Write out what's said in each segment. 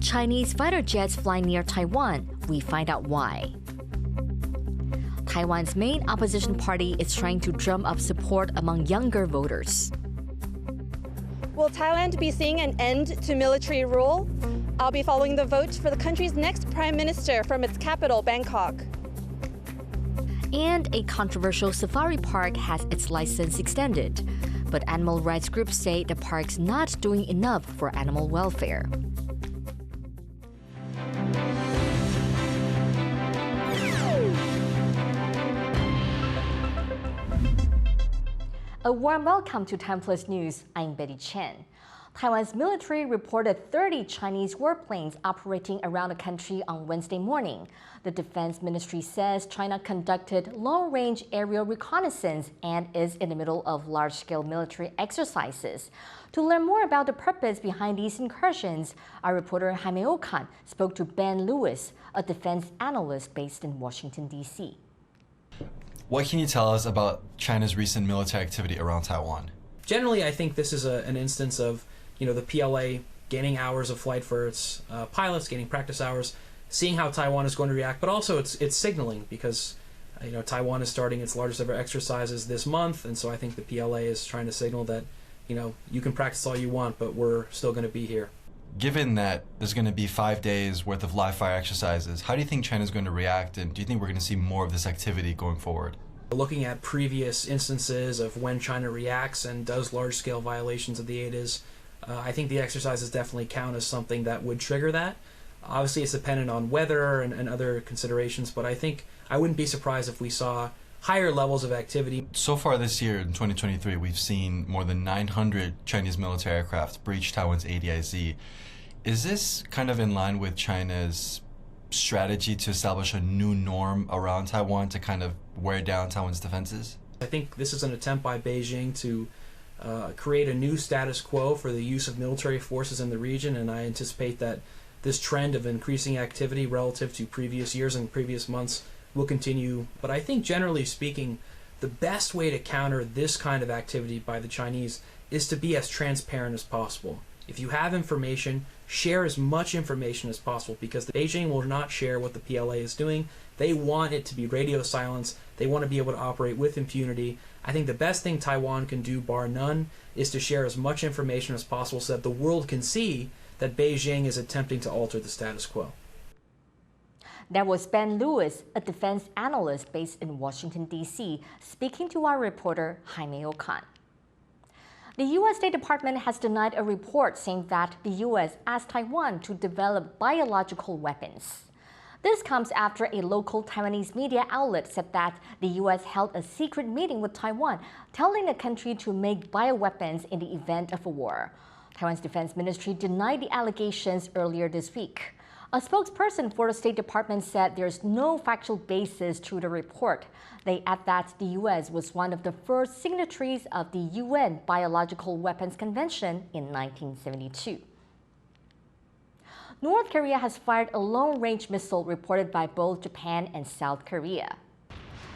Chinese fighter jets fly near Taiwan. We find out why. Taiwan's main opposition party is trying to drum up support among younger voters. Will Thailand be seeing an end to military rule? I'll be following the vote for the country's next prime minister from its capital, Bangkok. And a controversial safari park has its license extended. But animal rights groups say the park's not doing enough for animal welfare. A warm welcome to TaiwanPlus News. I'm Betty Chen. Taiwan's military reported 30 Chinese warplanes operating around the country on Wednesday morning. The Defense Ministry says China conducted long-range aerial reconnaissance and is in the middle of large-scale military exercises. To learn more about the purpose behind these incursions, our reporter Jaime Okan spoke to Ben Lewis, a defense analyst based in Washington, D.C. What can you tell us about China's recent military activity around Taiwan? Generally, I think this is an instance of, the PLA gaining hours of flight for its pilots, gaining practice hours, seeing how Taiwan is going to react, but also it's signaling because, Taiwan is starting its largest ever exercises this month, and so I think the PLA is trying to signal that, you can practice all you want, but we're still going to be here. Given that there's going to be 5 days worth of live fire exercises, how do you think China's going to react, and do you think we're going to see more of this activity going forward? Looking at previous instances of when China reacts and does large-scale violations of the ADIS, I think the exercises definitely count as something that would trigger that. Obviously, it's dependent on weather and other considerations, but I think I wouldn't be surprised if we saw higher levels of activity. So far this year, in 2023, we've seen more than 900 Chinese military aircraft breach Taiwan's ADIZ. Is this kind of in line with China's strategy to establish a new norm around Taiwan to kind of wear down Taiwan's defenses? I think this is an attempt by Beijing to create a new status quo for the use of military forces in the region, and I anticipate that this trend of increasing activity relative to previous years and previous months will continue. But I think generally speaking, the best way to counter this kind of activity by the Chinese is to be as transparent as possible. If you have information, share as much information as possible, because Beijing will not share what the PLA is doing. They want it to be radio silence. They want to be able to operate with impunity. I think the best thing Taiwan can do, bar none, is to share as much information as possible so that the world can see that Beijing is attempting to alter the status quo. That was Ben Lewis, a defense analyst based in Washington, D.C., speaking to our reporter Jaime Okan. The U.S. State Department has denied a report saying that the U.S. asked Taiwan to develop biological weapons. This comes after a local Taiwanese media outlet said that the U.S. held a secret meeting with Taiwan, telling the country to make bioweapons in the event of a war. Taiwan's Defense Ministry denied the allegations earlier this week. A spokesperson for the State Department said there's no factual basis to the report. They add that the U.S. was one of the first signatories of the UN Biological Weapons Convention in 1972. North Korea has fired a long-range missile reported by both Japan and South Korea.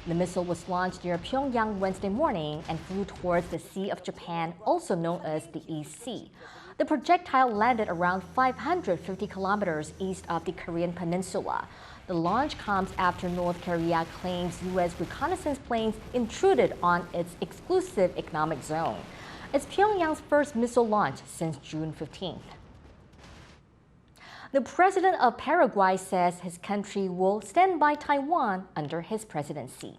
The missile was launched near Pyongyang Wednesday morning and flew towards the Sea of Japan, also known as the East Sea. The projectile landed around 550 kilometers east of the Korean peninsula. The launch comes after North Korea claims U.S. reconnaissance planes intruded on its exclusive economic zone. It's Pyongyang's first missile launch since June 15th. The president of Paraguay says his country will stand by Taiwan under his presidency.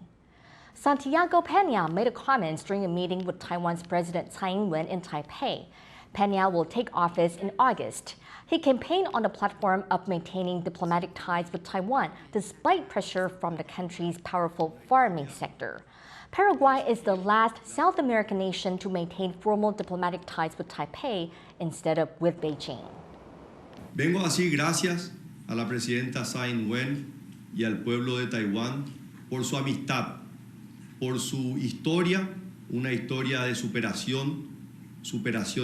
Santiago Peña made a comment during a meeting with Taiwan's President Tsai Ing-wen in Taipei. Peña will take office in August. He campaigned on the platform of maintaining diplomatic ties with Taiwan despite pressure from the country's powerful farming sector. Paraguay is the last South American nation to maintain formal diplomatic ties with Taipei instead of with Beijing. Vengo así gracias a la presidenta Tsai Ing-wen y al pueblo de Taiwán por su amistad, por su historia, una historia de superación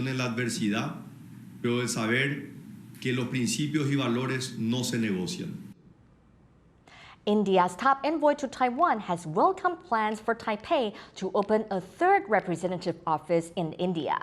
en la adversidad, pero de saber que los principios y valores no se negocian. India's top envoy to Taiwan has welcomed plans for Taipei to open a third representative office in India.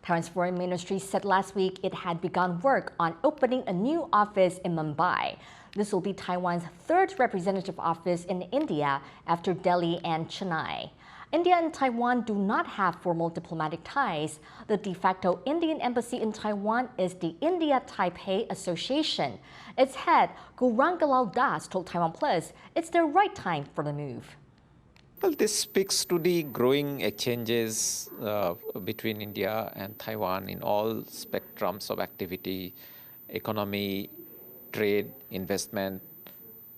Taiwan's foreign ministry said last week it had begun work on opening a new office in Mumbai. This will be Taiwan's third representative office in India after Delhi and Chennai. India and Taiwan do not have formal diplomatic ties. The de facto Indian embassy in Taiwan is the India-Taipei Association. Its head, Gaurangalal Das, told TaiwanPlus it's the right time for the move. Well, this speaks to the growing exchanges between India and Taiwan in all spectrums of activity. Economy, trade, investment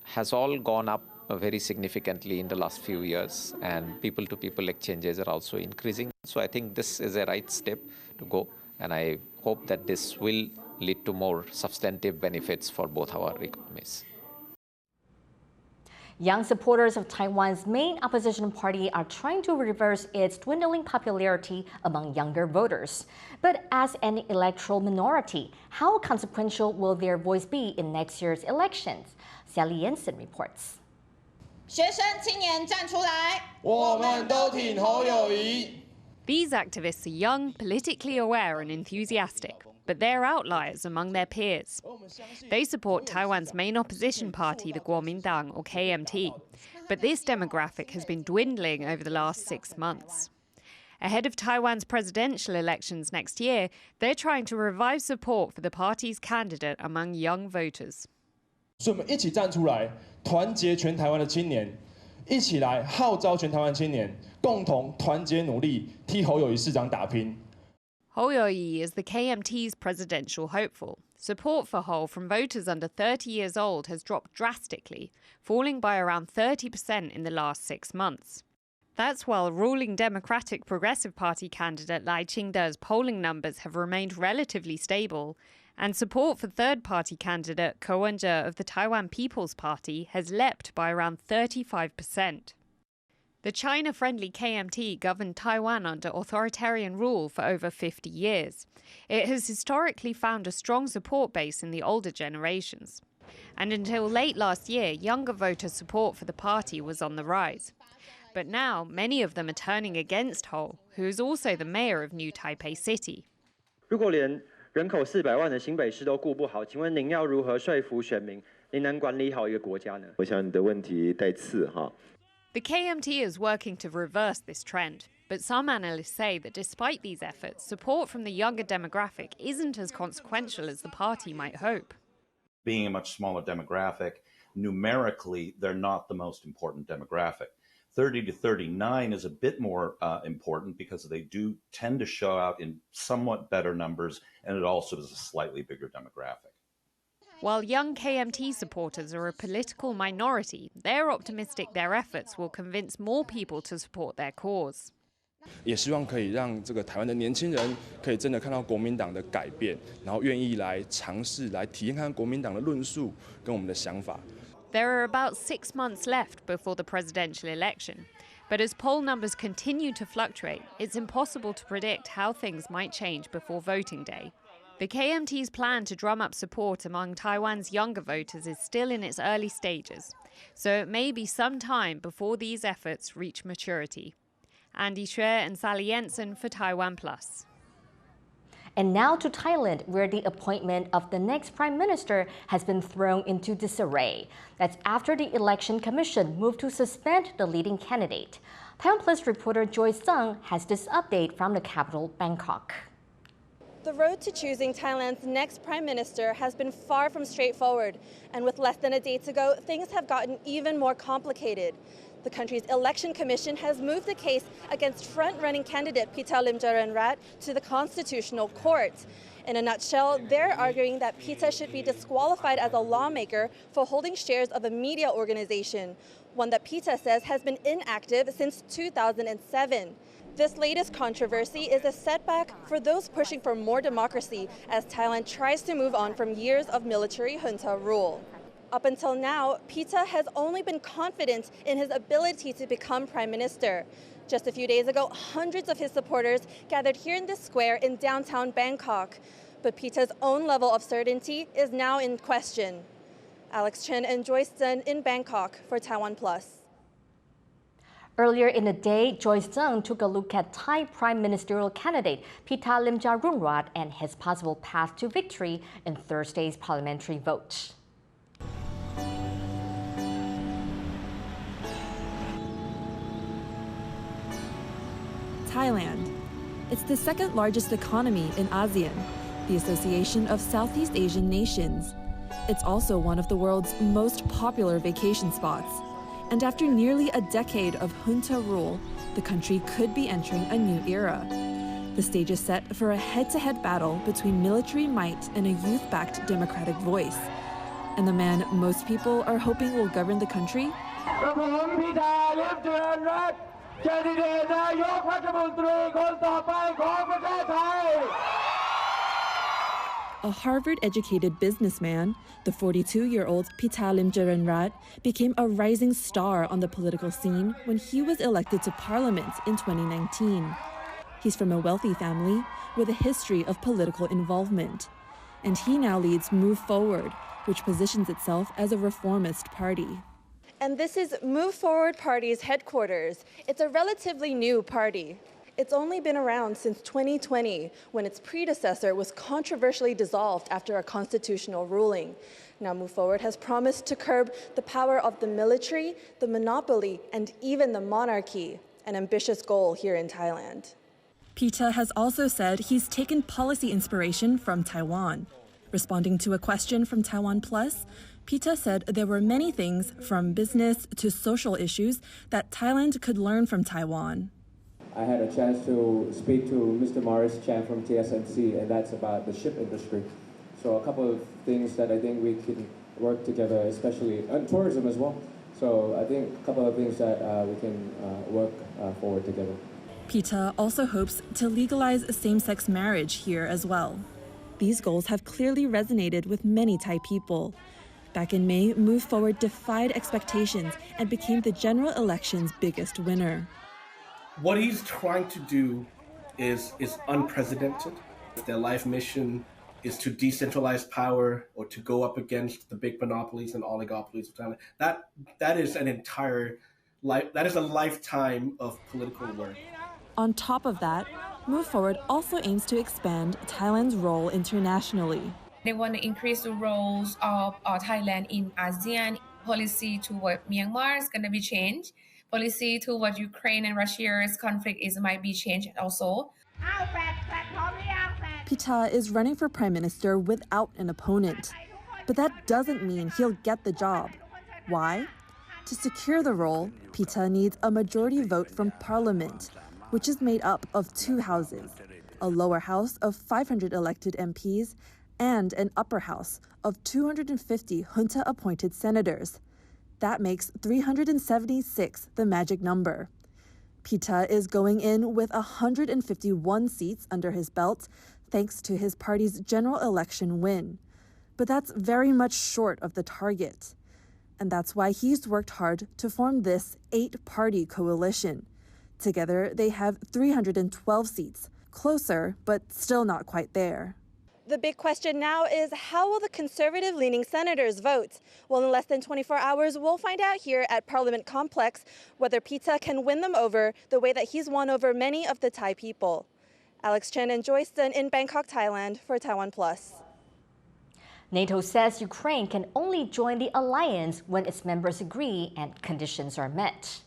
has all gone up very significantly in the last few years, and people-to-people exchanges are also increasing. So I think this is a right step to go, and I hope that this will lead to more substantive benefits for both our economies. Young supporters of Taiwan's main opposition party are trying to reverse its dwindling popularity among younger voters. But as an electoral minority, how consequential will their voice be in next year's elections? Sally Jensen reports. 学生青年站出来，我们都挺侯友宜。 These activists are young, politically aware and enthusiastic, but they're outliers among their peers. They support Taiwan's main opposition party, the Kuomintang, or KMT, but this demographic has been dwindling over the last 6 months. Ahead of Taiwan's presidential elections next year, they're trying to revive support for the party's candidate among young voters. 所以我们一起站出来，团结全台湾的青年，一起来号召全台湾青年，共同团结努力，替侯友宜市长打拼。 Ho Yo-yi is the KMT's presidential hopeful. Support for Ho from voters under 30 years old has dropped drastically, falling by around 30% in the last 6 months. That's while ruling Democratic Progressive Party candidate Lai Ching-de's polling numbers have remained relatively stable, and support for third-party candidate Ko Wen-je of the Taiwan People's Party has leapt by around 35%. The China-friendly KMT governed Taiwan under authoritarian rule for over 50 years. It has historically found a strong support base in the older generations. And until late last year, younger voter support for the party was on the rise. But now, many of them are turning against Ho, who is also the mayor of New Taipei City. 如果连人口400万的新北市都顾不好，请问您要如何说服选民？您能管理好一个国家呢？我想你的问题带刺哈。 The KMT is working to reverse this trend, but some analysts say that despite these efforts, support from the younger demographic isn't as consequential as the party might hope. Being a much smaller demographic, numerically, they're not the most important demographic. 30 to 39 is a bit more important because they do tend to show out in somewhat better numbers, and it also is a slightly bigger demographic. While young KMT supporters are a political minority, they're optimistic their efforts will convince more people to support their cause. 也希望可以让这个台湾的年轻人可以真的看到国民党的改变，然后愿意来尝试来体验看国民党的论述跟我们的想法。 There are about 6 months left before the presidential election, but as poll numbers continue to fluctuate, it's impossible to predict how things might change before voting day. The KMT's plan to drum up support among Taiwan's younger voters is still in its early stages, so it may be some time before these efforts reach maturity. Andy Xue and Sally Jensen for TaiwanPlus. And now to Thailand, where the appointment of the next prime minister has been thrown into disarray. That's after the Election Commission moved to suspend the leading candidate. TaiwanPlus reporter Joy Sung has this update from the capital, Bangkok. The road to choosing Thailand's next prime minister has been far from straightforward, and with less than a day to go, things have gotten even more complicated. The country's election commission has moved the case against front-running candidate Pita Limjaroenrat to the Constitutional Court. In a nutshell, they're arguing that Pita should be disqualified as a lawmaker for holding shares of a media organization, one that Pita says has been inactive since 2007. This latest controversy is a setback for those pushing for more democracy as Thailand tries to move on from years of military junta rule. Up until now, Pita has only been confident in his ability to become prime minister. Just a few days ago, hundreds of his supporters gathered here in the square in downtown Bangkok. But Pita's own level of certainty is now in question. Alex Chen and Joyce Sun in Bangkok for TaiwanPlus. Earlier in the day, Joyce Tsai took a look at Thai prime ministerial candidate Pita Limjaroenrat and his possible path to victory in Thursday's parliamentary vote. Thailand. It's the second largest economy in ASEAN, the Association of Southeast Asian Nations. It's also one of the world's most popular vacation spots. And after nearly a decade of junta rule, the country could be entering a new era. The stage is set for a head-to-head battle between military might and a youth-backed democratic voice. And the man most people are hoping will govern the country? A Harvard-educated businessman, the 42-year-old Pita Limjaroenrat became a rising star on the political scene when he was elected to parliament in 2019. He's from a wealthy family with a history of political involvement. And he now leads Move Forward, which positions itself as a reformist party. And this is Move Forward Party's headquarters. It's a relatively new party. It's only been around since 2020, when its predecessor was controversially dissolved after a constitutional ruling. Now Move Forward has promised to curb the power of the military, the monopoly, and even the monarchy, an ambitious goal here in Thailand. Pita has also said he's taken policy inspiration from Taiwan. Responding to a question from TaiwanPlus, Pita said there were many things, from business to social issues, that Thailand could learn from Taiwan. I had a chance to speak to Mr. Morris Chan from TSMC, and that's about the ship industry. So a couple of things that I think we can work together, especially and tourism as well. So I think a couple of things that we can work forward together. Pita also hopes to legalize same-sex marriage here as well. These goals have clearly resonated with many Thai people. Back in May, Move Forward defied expectations and became the general election's biggest winner. What he's trying to do is unprecedented. Their life mission is to decentralize power or to go up against the big monopolies and oligopolies of Thailand. That is an entire life. That is a lifetime of political work. On top of that, Move Forward also aims to expand Thailand's role internationally. They want to increase the roles of Thailand in ASEAN. Policy toward Myanmar is going to be changed. Policy toward Ukraine and Russia's conflict might be changed also. Pita is running for prime minister without an opponent. But that doesn't mean he'll get the job. Why? To secure the role, Pita needs a majority vote from parliament, which is made up of two houses, a lower house of 500 elected MPs and an upper house of 250 junta-appointed senators. That makes 376 the magic number. Pita is going in with 151 seats under his belt, thanks to his party's general election win. But that's very much short of the target. And that's why he's worked hard to form this 8-party coalition. Together, they have 312 seats, closer, but still not quite there. The big question now is, how will the conservative-leaning senators vote? Well, in less than 24 hours, we'll find out here at Parliament Complex whether Pita can win them over the way that he's won over many of the Thai people. Alex Chen and Joyce Dunn in Bangkok, Thailand for TaiwanPlus. NATO says Ukraine can only join the alliance when its members agree and conditions are met.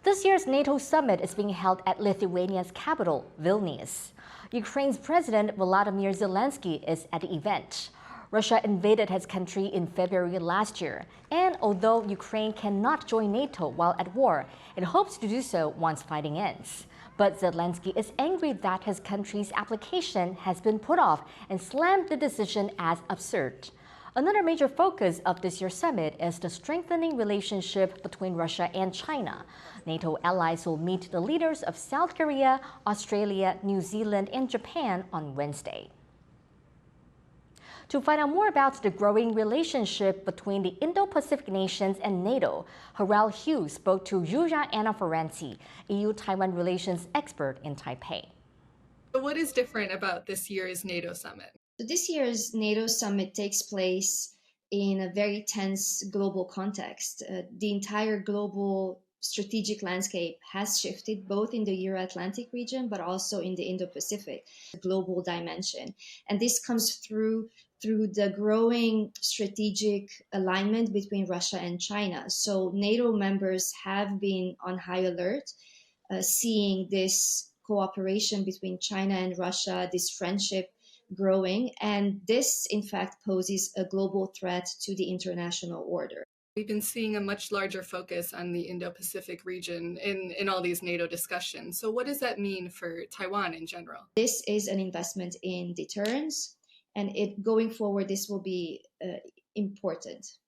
This year's NATO summit is being held at Lithuania's capital, Vilnius. Ukraine's President Volodymyr Zelensky is at the event. Russia invaded his country in February last year, and although Ukraine cannot join NATO while at war, it hopes to do so once fighting ends. But Zelensky is angry that his country's application has been put off and slammed the decision as absurd. Another major focus of this year's summit is the strengthening relationship between Russia and China. NATO allies will meet the leaders of South Korea, Australia, New Zealand, and Japan on Wednesday. To find out more about the growing relationship between the Indo-Pacific nations and NATO, Harel Hughes spoke to Yulia Anna Ferenci, EU-Taiwan relations expert in Taipei. What is different about this year's NATO summit? So this year's NATO summit takes place in a very tense global context. The entire global strategic landscape has shifted both in the Euro-Atlantic region, but also in the Indo-Pacific, global dimension. And this comes through the growing strategic alignment between Russia and China. So NATO members have been on high alert, seeing this cooperation between China and Russia, this friendship growing. And this, in fact, poses a global threat to the international order. We've been seeing a much larger focus on the Indo-Pacific region in all these NATO discussions. So what does that mean for Taiwan in general? This is an investment in deterrence, and going forward, this will be important.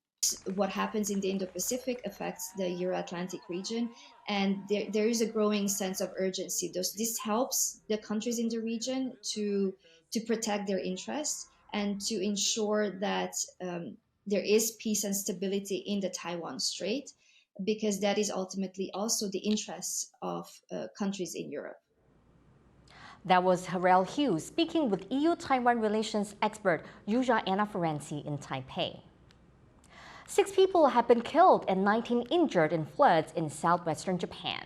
What happens in the Indo-Pacific affects the Euro-Atlantic region, and there is a growing sense of urgency. This helps the countries in the region to protect their interests and to ensure that there is peace and stability in the Taiwan Strait, because that is ultimately also the interests of countries in Europe. That was Harel Hughes speaking with EU-Taiwan relations expert Yuja Anna Ferenczi in Taipei. 6 people have been killed and 19 injured in floods in southwestern Japan.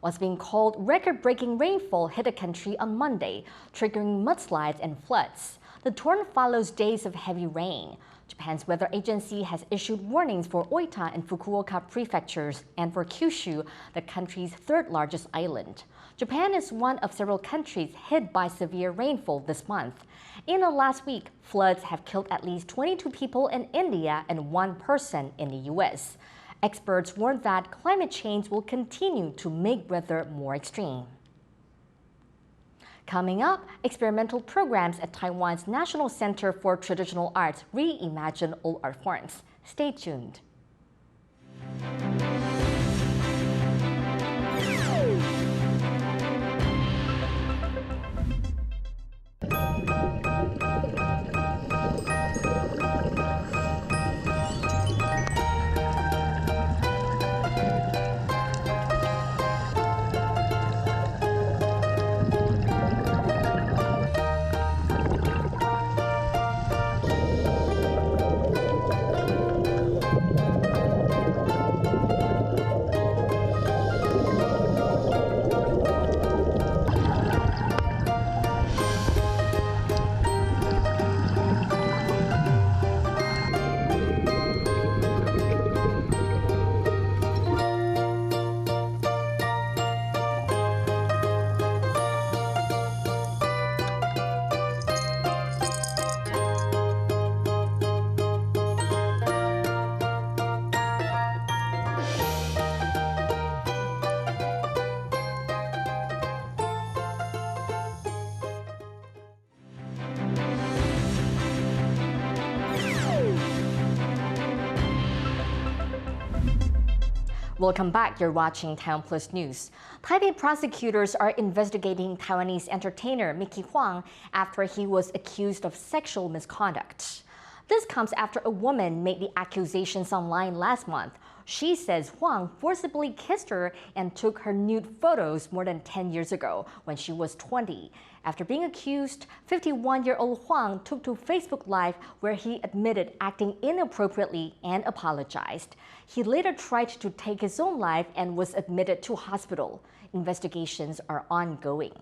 What's being called record-breaking rainfall hit the country on Monday, triggering mudslides and floods. The torrent follows days of heavy rain. Japan's weather agency has issued warnings for Oita and Fukuoka prefectures and for Kyushu, the country's 3rd largest island. Japan is one of several countries hit by severe rainfall this month. In the last week, floods have killed at least 22 people in India and 1 person in the U.S. Experts warn that climate change will continue to make weather more extreme. Coming up, experimental programs at Taiwan's National Center for Traditional Arts reimagine old art forms. Stay tuned. Welcome back. You're watching TaiwanPlus News. Taipei prosecutors are investigating Taiwanese entertainer Mickey Huang after he was accused of sexual misconduct. This comes after a woman made the accusations online last month. She says Huang forcibly kissed her and took her nude photos more than 10 years ago when she was 20. After being accused, 51-year-old Huang took to Facebook Live where he admitted acting inappropriately and apologized. He later tried to take his own life and was admitted to hospital. Investigations are ongoing.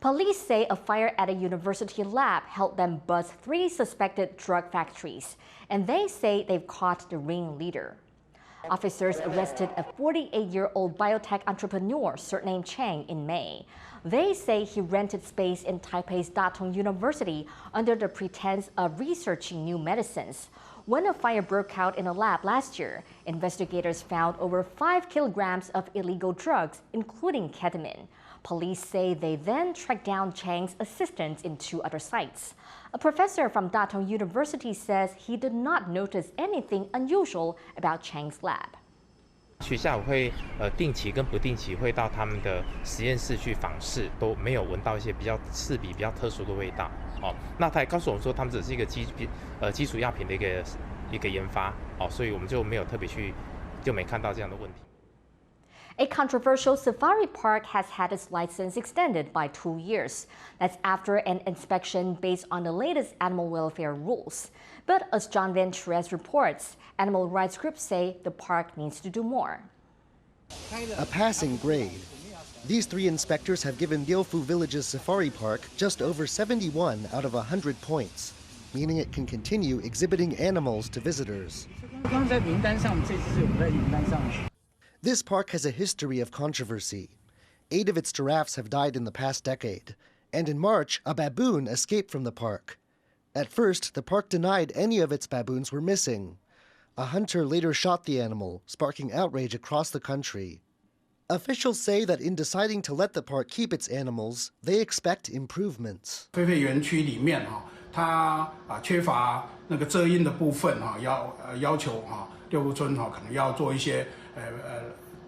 Police say a fire at a university lab helped them bust 3 suspected drug factories, and they say they've caught the ringleader. Officers arrested a 48-year-old biotech entrepreneur surnamed Chang in May. They say he rented space in Taipei's Datong University under the pretense of researching new medicines. When a fire broke out in a lab last year, investigators found over 5 kilograms of illegal drugs, including ketamine. Police say they then tracked down Chang's assistants in 2 other sites. A professor from Datong University says he did not notice anything unusual about Chang's lab. 学校会定期跟不定期会到他们的实验室去访视，都没有闻到一些比较刺鼻、比较特殊的味道。哦，那他也告诉我们说，他们只是一个基础药品的一个研发。哦，所以我们就没有特别去，就没看到这样的问题。A controversial safari park has had its license extended by 2 years. That's after an inspection based on the latest animal welfare rules. But as John Van Tres reports, animal rights groups say the park needs to do more. A passing grade. These 3 inspectors have given Leofoo Village's safari park just over 71 out of 100 points, meaning it can continue exhibiting animals to visitors. This park has a history of controversy. 8 of its giraffes have died in the past decade, and in March, a baboon escaped from the park. At first, the park denied any of its baboons were missing. A hunter later shot the animal, sparking outrage across the country. Officials say that in deciding to let the park keep its animals, they expect improvements. 狒狒园区里面它缺乏那个遮阴的部分要求六福村可能要做一些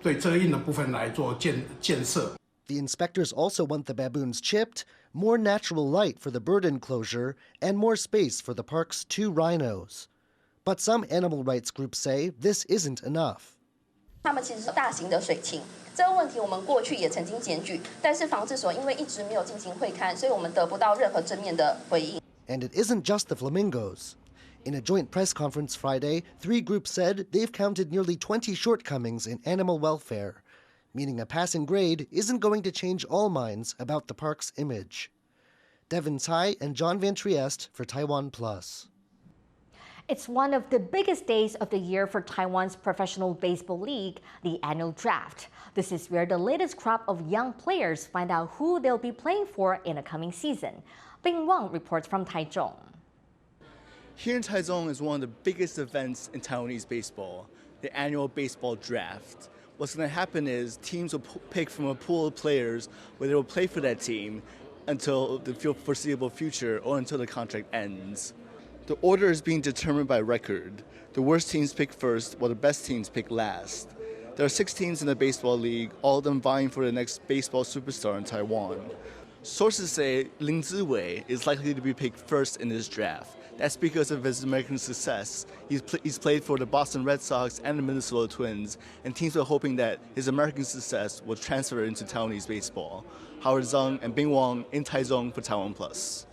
对遮阴的部分来做建设。 The inspectors also want the baboons chipped, more natural light for the bird enclosure, and more space for the park's 2 rhinos. But some animal rights groups say this isn't enough. 他们其实是大型的水禽，这个问题我们过去也曾经检举，但是防治所因为一直没有进行会勘，所以我们得不到任何正面的回应。 And it isn't just the flamingos. In a joint press conference Friday, 3 groups said they've counted nearly 20 shortcomings in animal welfare, meaning a passing grade isn't going to change all minds about the park's image. Devin Tsai and John Van Trieste for TaiwanPlus. It's one of the biggest days of the year for Taiwan's professional baseball league, the annual draft. This is where the latest crop of young players find out who they'll be playing for in the coming season. Ing-wen reports from Taichung. Here in Taichung is one of the biggest events in Taiwanese baseball, the annual baseball draft. What's going to happen is teams will pick from a pool of players where they will play for that team until the foreseeable future or until the contract ends. The order is being determined by record. The worst teams pick first, while the best teams pick last. There are 6 teams in the baseball league, all of them vying for the next baseball superstar in Taiwan. Sources say Lin Ziwei is likely to be picked first in this draft. That's because of his American success. He's played for the Boston Red Sox and the Minnesota Twins, and teams are hoping that his American success will transfer into Taiwanese baseball. Howard Zhang and Bing Wang in Taichung for TaiwanPlus.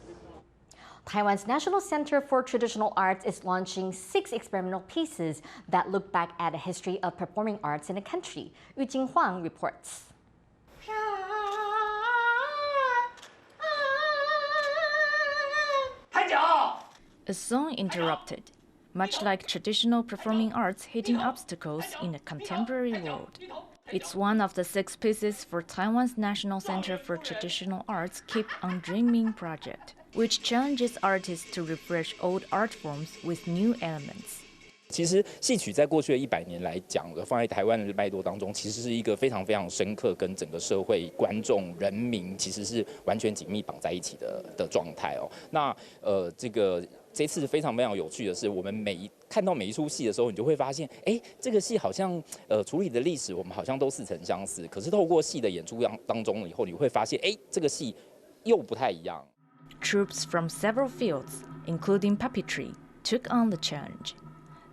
Taiwan's National Center for Traditional Arts is launching 6 experimental pieces that look back at the history of performing arts in the country. Huang reports. A song interrupted, much like traditional performing arts hitting obstacles in a contemporary world. It's one of the 6 pieces for Taiwan's National Center for Traditional Arts Keep on Dreaming project, which challenges artists to refresh old art forms with new elements. 其实戏曲在过去的100年来讲，放在台湾的脉络当中，其实是一个非常非常深刻，跟整个社会、观众、人民其实是完全紧密绑在一起的状态哦。那这次非常非常有趣的是，我们看到每一出戏的时候，你就会发现，哎，这个戏好像处理的历史我们好像都似曾相识，可是透过戏的演出当中以后，你会发现，哎，这个戏又不太一样。Troops from several fields, including puppetry, took on the challenge.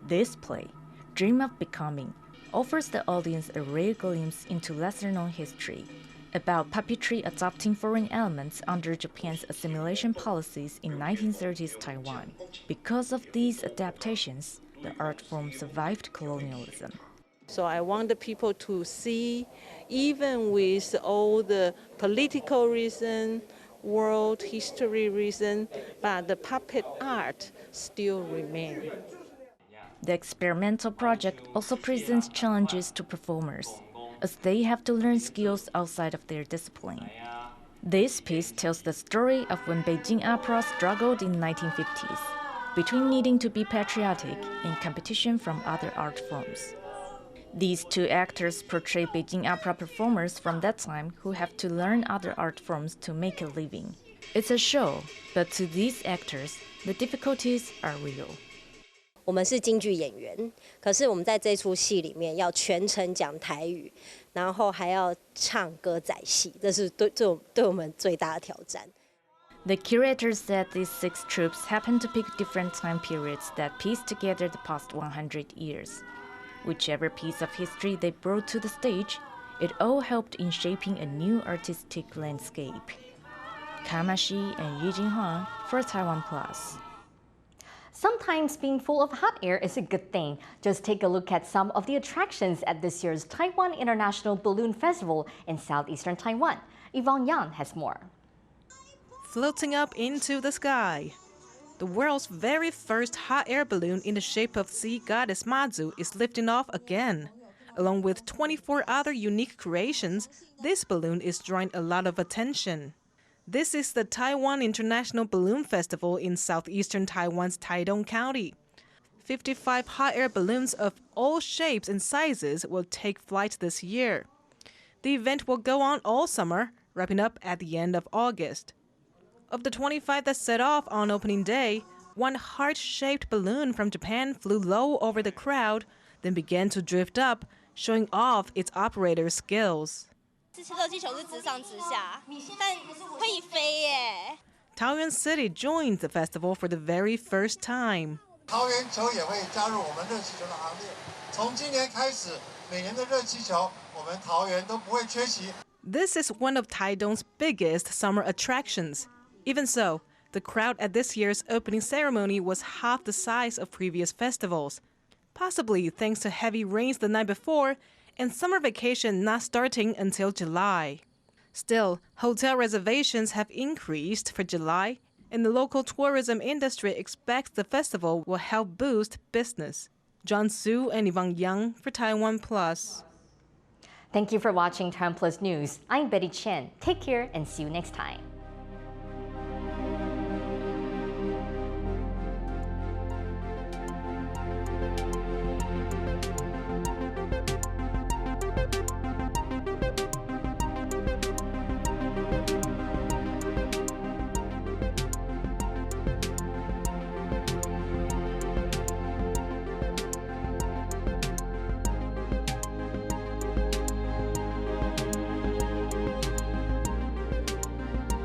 This play, Dream of Becoming, offers the audience a rare glimpse into lesser-known history, about puppetry adopting foreign elements under Japan's assimilation policies in 1930s Taiwan. Because of these adaptations, the art form survived colonialism. So I want the people to see, even with all the political reason, world history reason, but the puppet art still remains. The experimental project also presents challenges to performers, as they have to learn skills outside of their discipline. This piece tells the story of when Beijing opera struggled in the 1950s, between needing to be patriotic and competition from other art forms. These 2 actors portray Beijing opera performers from that time who have to learn other art forms to make a living. It's a show, but to these actors, the difficulties are real. 我们是京剧演员，可是我们在这出戏里面要全程讲台语，然后还要唱歌仔戏，这是对我们最大的挑战。The curators said these 6 troupes happen to pick different time periods that piece together the past 100 years. Whichever piece of history they brought to the stage, It all helped in shaping a new artistic landscape. Kamashi and Yijing Huang for TaiwanPlus. Sometimes being full of hot air is a good thing. Just take a look at some of the attractions at this year's Taiwan International Balloon Festival in southeastern Taiwan. Yvonne Yang has more. Floating up into the sky. The world's very first hot air balloon in the shape of sea goddess Mazu is lifting off again. Along with 24 other unique creations, this balloon is drawing a lot of attention. This is the Taiwan International Balloon Festival in southeastern Taiwan's Taidong County. 55 hot air balloons of all shapes and sizes will take flight this year. The event will go on all summer, wrapping up at the end of August. Of the 25 that set off on opening day, one heart-shaped balloon from Japan flew low over the crowd, then began to drift up, showing off its operator's skills. Taoyuan City joins the festival for the very first time. This is one of Taidong's biggest summer attractions. Even so, the crowd at this year's opening ceremony was half the size of previous festivals, possibly thanks to heavy rains the night before and summer vacation not starting until July. Still, hotel reservations have increased for July, and the local tourism industry expects the festival will help boost business. John Su and Yvonne Yang for TaiwanPlus. Thank you for watching TaiwanPlus News. I'm Betty Chen. Take care and see you next time.